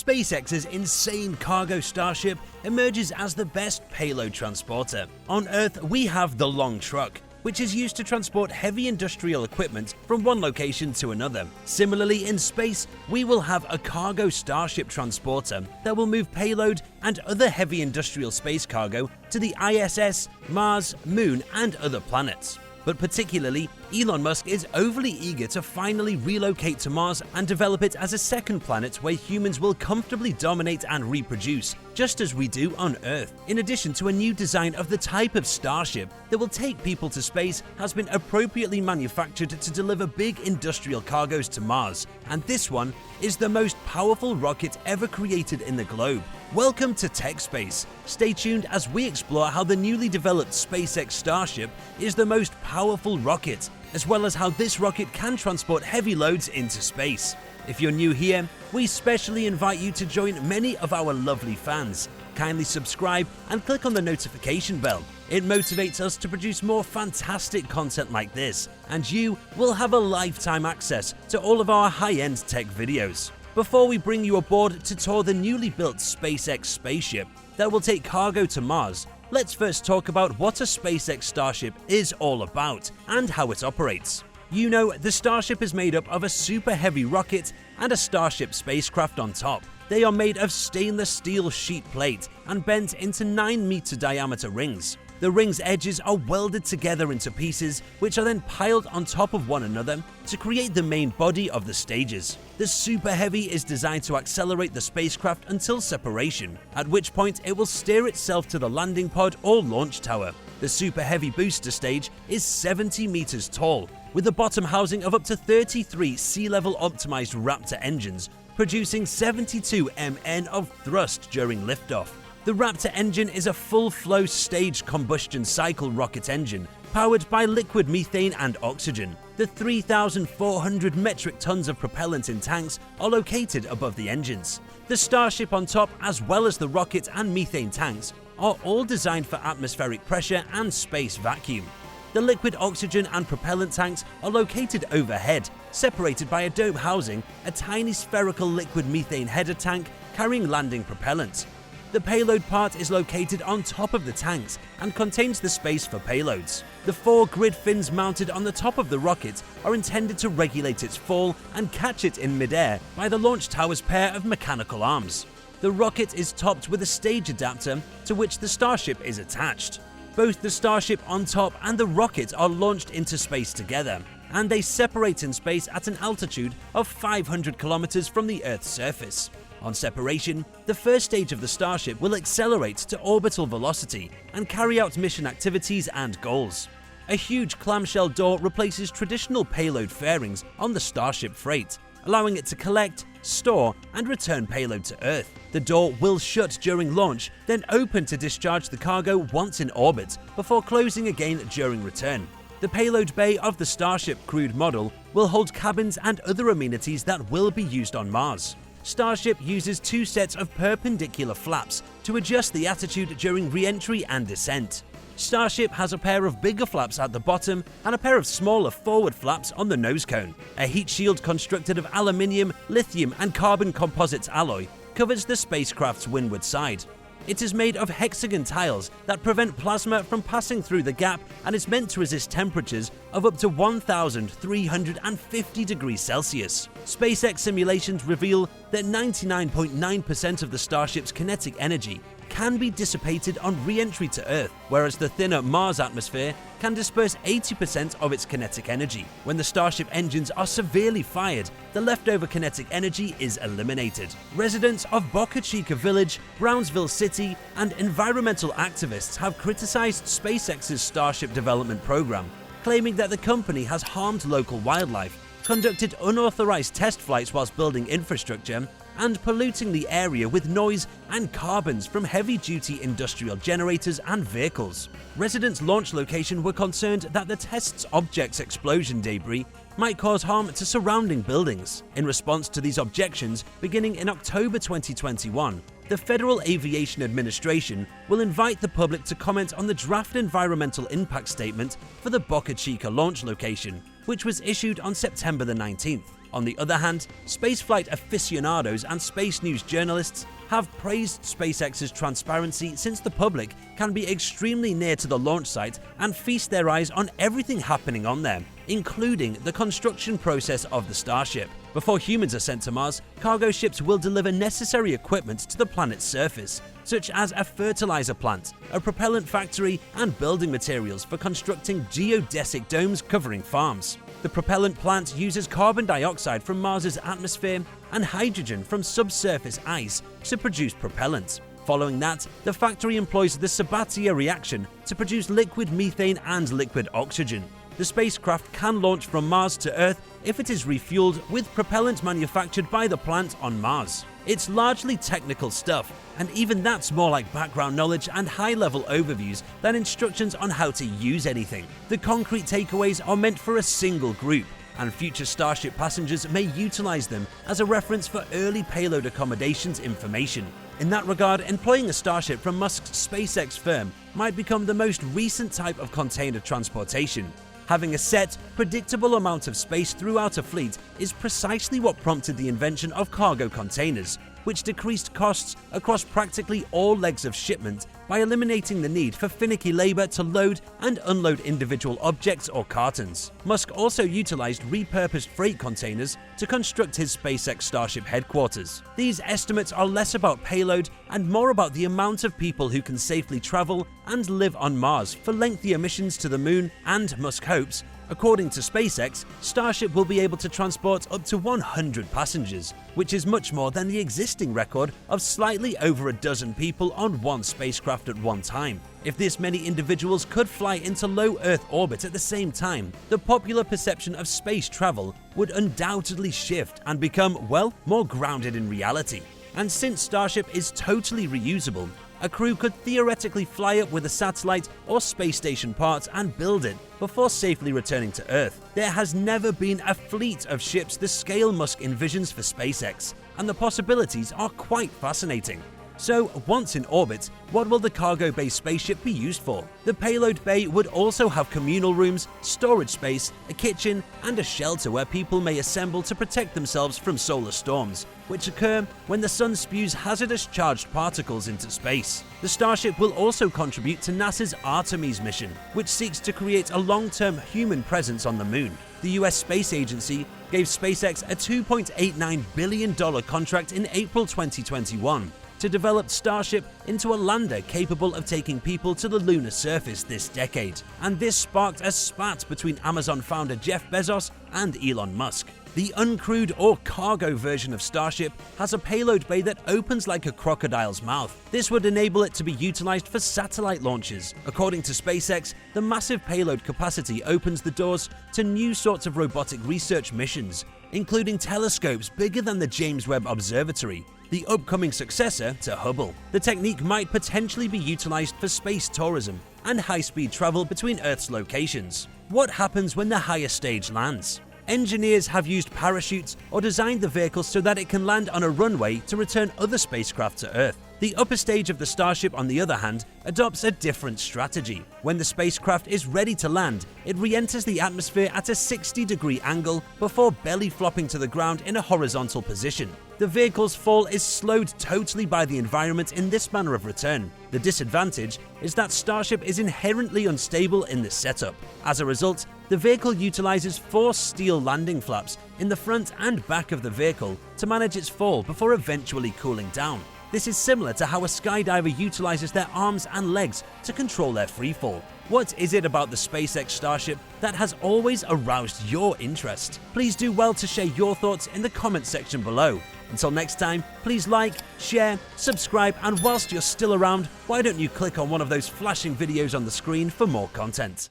SpaceX's insane cargo Starship emerges as the best payload transporter. On Earth, we have the long truck, which is used to transport heavy industrial equipment from one location to another. Similarly, in space, we will have a cargo Starship transporter that will move payload and other heavy industrial space cargo to the ISS, Mars, Moon, and other planets. But particularly, Elon Musk is overly eager to finally relocate to Mars and develop it as a second planet where humans will comfortably dominate and reproduce, just as we do on Earth. In addition to a new design of the type of Starship that will take people to space has been appropriately manufactured to deliver big industrial cargoes to Mars, and this one is the most powerful rocket ever created in the globe. Welcome to Tech Space. Stay tuned as we explore how the newly developed SpaceX Starship is the most powerful rocket, as well as how this rocket can transport heavy loads into space. If you're new here, we specially invite you to join many of our lovely fans. Kindly subscribe and click on the notification bell. It motivates us to produce more fantastic content like this, and you will have a lifetime access to all of our high-end tech videos. Before we bring you aboard to tour the newly built SpaceX spaceship that will take cargo to Mars, let's first talk about what a SpaceX Starship is all about and how it operates. You know, the Starship is made up of a super heavy rocket and a Starship spacecraft on top. They are made of stainless steel sheet plate and bent into 9-meter diameter rings. The rings' edges are welded together into pieces, which are then piled on top of one another to create the main body of the stages. The Super Heavy is designed to accelerate the spacecraft until separation, at which point it will steer itself to the landing pod or launch tower. The Super Heavy booster stage is 70 meters tall, with a bottom housing of up to 33 sea-level optimized Raptor engines, producing 72 mN of thrust during liftoff. The Raptor engine is a full-flow staged combustion cycle rocket engine powered by liquid methane and oxygen. The 3,400 metric tons of propellant in tanks are located above the engines. The Starship on top, as well as the rocket and methane tanks, are all designed for atmospheric pressure and space vacuum. The liquid oxygen and propellant tanks are located overhead, separated by a dome housing a tiny spherical liquid methane header tank carrying landing propellant. The payload part is located on top of the tanks and contains the space for payloads. The 4 grid fins mounted on the top of the rocket are intended to regulate its fall and catch it in midair by the launch tower's pair of mechanical arms. The rocket is topped with a stage adapter to which the Starship is attached. Both the Starship on top and the rocket are launched into space together, and they separate in space at an altitude of 500 kilometers from the Earth's surface. On separation, the first stage of the Starship will accelerate to orbital velocity and carry out mission activities and goals. A huge clamshell door replaces traditional payload fairings on the Starship freight, allowing it to collect, store, and return payload to Earth. The door will shut during launch, then open to discharge the cargo once in orbit, before closing again during return. The payload bay of the Starship crewed model will hold cabins and other amenities that will be used on Mars. Starship uses 2 sets of perpendicular flaps to adjust the attitude during re-entry and descent. Starship has a pair of bigger flaps at the bottom and a pair of smaller forward flaps on the nose cone. A heat shield constructed of aluminium, lithium, and carbon composites alloy covers the spacecraft's windward side. It is made of hexagon tiles that prevent plasma from passing through the gap and is meant to resist temperatures of up to 1,350 degrees Celsius. SpaceX simulations reveal that 99.9% of the Starship's kinetic energy can be dissipated on re-entry to Earth, whereas the thinner Mars atmosphere can disperse 80% of its kinetic energy. When the Starship engines are severely fired, the leftover kinetic energy is eliminated. Residents of Boca Chica Village, Brownsville City, and environmental activists have criticized SpaceX's Starship development program, claiming that the company has harmed local wildlife, conducted unauthorized test flights whilst building infrastructure, and polluting the area with noise and carbons from heavy-duty industrial generators and vehicles. Residents' launch location were concerned that the test's object's explosion debris might cause harm to surrounding buildings. In response to these objections, beginning in October 2021, the Federal Aviation Administration will invite the public to comment on the draft environmental impact statement for the Boca Chica launch location, which was issued on September the 19th. On the other hand, spaceflight aficionados and space news journalists have praised SpaceX's transparency, since the public can be extremely near to the launch site and feast their eyes on everything happening on there, including the construction process of the Starship. Before humans are sent to Mars, cargo ships will deliver necessary equipment to the planet's surface, such as a fertilizer plant, a propellant factory, and building materials for constructing geodesic domes covering farms. The propellant plant uses carbon dioxide from Mars's atmosphere and hydrogen from subsurface ice to produce propellant. Following that, the factory employs the Sabatier reaction to produce liquid methane and liquid oxygen. The spacecraft can launch from Mars to Earth if it is refueled with propellant manufactured by the plant on Mars. It's largely technical stuff, and even that's more like background knowledge and high-level overviews than instructions on how to use anything. The concrete takeaways are meant for a single group, and future Starship passengers may utilize them as a reference for early payload accommodations information. In that regard, employing a Starship from Musk's SpaceX firm might become the most recent type of container transportation. Having a set, predictable amount of space throughout a fleet is precisely what prompted the invention of cargo containers, which decreased costs across practically all legs of shipment by eliminating the need for finicky labor to load and unload individual objects or cartons. Musk also utilized repurposed freight containers to construct his SpaceX Starship headquarters. These estimates are less about payload and more about the amount of people who can safely travel and live on Mars for lengthier missions to the moon, and Musk hopes, according to SpaceX, Starship will be able to transport up to 100 passengers, which is much more than the existing record of slightly over a dozen people on one spacecraft at one time. If this many individuals could fly into low Earth orbit at the same time, the popular perception of space travel would undoubtedly shift and become, well, more grounded in reality. And since Starship is totally reusable, a crew could theoretically fly up with a satellite or space station parts and build it before safely returning to Earth. There has never been a fleet of ships the scale Musk envisions for SpaceX, and the possibilities are quite fascinating. So, once in orbit, what will the cargo bay spaceship be used for? The payload bay would also have communal rooms, storage space, a kitchen, and a shelter where people may assemble to protect themselves from solar storms, which occur when the sun spews hazardous charged particles into space. The Starship will also contribute to NASA's Artemis mission, which seeks to create a long-term human presence on the moon. The US Space Agency gave SpaceX a $2.89 billion contract in April 2021 to develop Starship into a lander capable of taking people to the lunar surface this decade. And this sparked a spat between Amazon founder Jeff Bezos and Elon Musk. The uncrewed or cargo version of Starship has a payload bay that opens like a crocodile's mouth. This would enable it to be utilized for satellite launches. According to SpaceX, the massive payload capacity opens the doors to new sorts of robotic research missions, including telescopes bigger than the James Webb Observatory, the upcoming successor to Hubble. The technique might potentially be utilized for space tourism and high-speed travel between Earth's locations. What happens when the higher stage lands? Engineers have used parachutes or designed the vehicle so that it can land on a runway to return other spacecraft to Earth. The upper stage of the Starship, on the other hand, adopts a different strategy. When the spacecraft is ready to land, it re-enters the atmosphere at a 60-degree angle before belly flopping to the ground in a horizontal position. The vehicle's fall is slowed totally by the environment in this manner of return. The disadvantage is that Starship is inherently unstable in this setup. As a result, the vehicle utilizes 4 steel landing flaps in the front and back of the vehicle to manage its fall before eventually cooling down. This is similar to how a skydiver utilizes their arms and legs to control their freefall. What is it about the SpaceX Starship that has always aroused your interest? Please do well to share your thoughts in the comments section below. Until next time, please like, share, subscribe, and whilst you're still around, why don't you click on one of those flashing videos on the screen for more content?